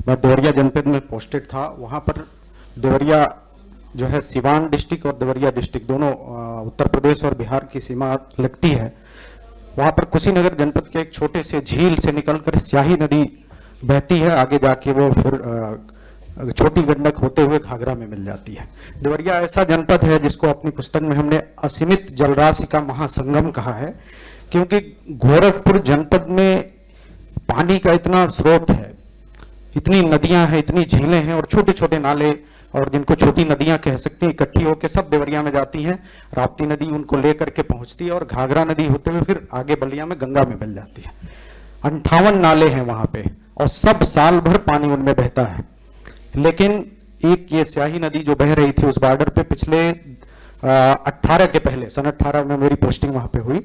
मैं देवरिया जनपद में पोस्टेड था। वहां पर देवरिया जो है सिवान डिस्ट्रिक्ट और देवरिया डिस्ट्रिक्ट दोनों उत्तर प्रदेश और बिहार की सीमा लगती है। वहां पर कुशीनगर जनपद के एक छोटे से झील से निकलकर स्याही नदी बहती है, आगे जाके वो फिर छोटी गंडक होते हुए घाघरा में मिल जाती है। देवरिया ऐसा जनपद है जिसको अपनी पुस्तक में हमने असीमित जलराशि का महासंगम कहा है, क्योंकि गोरखपुर जनपद में पानी का इतना स्रोत है, इतनी नदियां हैं, इतनी झीलें हैं और छोटे छोटे नाले, और जिनको छोटी नदियां कह सकती हैं, इकट्ठी होकर सब देवरिया में जाती हैं। राप्ती नदी उनको लेकर के पहुंचती है और घाघरा नदी होते हुए फिर आगे बलिया में गंगा में मिल जाती है। 58 नाले हैं वहां पे और सब साल भर पानी उनमें बहता है। लेकिन एक ये स्याही नदी जो बह रही थी उस बॉर्डर पे पिछले 18 के पहले सन 18 में मेरी पोस्टिंग वहां पे हुई,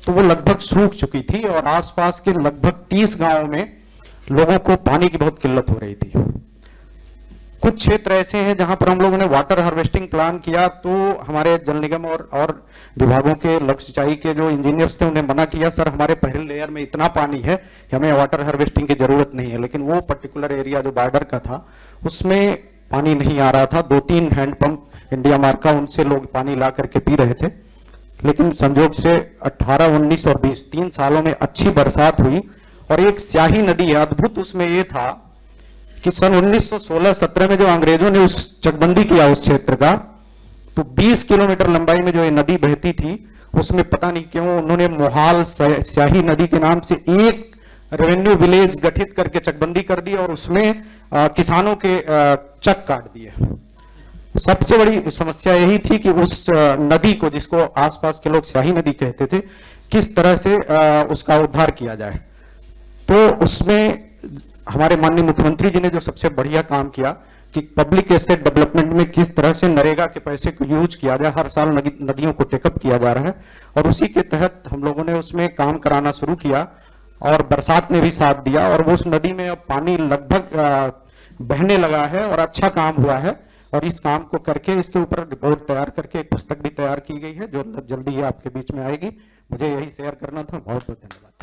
तो वो लगभग सूख चुकी थी और आसपास के लगभग 30 गांवों में लोगों को पानी की बहुत किल्लत हो रही थी। कुछ क्षेत्र ऐसे हैं जहां पर हम लोगों ने वाटर हार्वेस्टिंग प्लान किया, तो हमारे जल निगम और विभागों के लोक सिंचाई के जो इंजीनियर्स थे उन्हें मना किया, सर हमारे पहले लेयर में इतना पानी है कि हमें वाटर हार्वेस्टिंग की जरूरत नहीं है। लेकिन वो पर्टिकुलर एरिया जो बॉर्डर का था उसमें पानी नहीं आ रहा था। 2-3 हैंडपंप इंडिया मार्क का, उनसे लोग पानी ला करके पी रहे थे। लेकिन संजोग से 18, 19 और 20 3 सालों में अच्छी बरसात हुई और एक स्याही नदी है। अद्भुत उसमें यह था कि सन 1916-17 में जो अंग्रेजों ने उस चकबंदी किया उस क्षेत्र का, तो 20 किलोमीटर लंबाई में जो ये नदी बहती थी उसमें पता नहीं क्यों उन्होंने मोहाल स्याही नदी के नाम से एक रेवेन्यू विलेज गठित करके चकबंदी कर दी और उसमें किसानों के चक काट दिए। सबसे बड़ी समस्या यही थी कि उस नदी को, जिसको आसपास के लोग स्याही नदी कहते थे, किस तरह से उसका उद्धार किया जाए। तो उसमें हमारे माननीय मुख्यमंत्री जी ने जो सबसे बढ़िया काम किया कि पब्लिक एसेट डेवलपमेंट में किस तरह से नरेगा के पैसे को यूज किया जाए। हर साल नदियों को टेकअप किया जा रहा है और उसी के तहत हम लोगों ने उसमें काम कराना शुरू किया और बरसात ने भी साथ दिया और वो उस नदी में अब पानी लगभग बहने लगा है और अच्छा काम हुआ है। और इस काम को करके इसके ऊपर रिपोर्ट तैयार करके एक पुस्तक भी तैयार की गई है जो जल्दी ही आपके बीच में आएगी। मुझे यही शेयर करना था। बहुत बहुत धन्यवाद।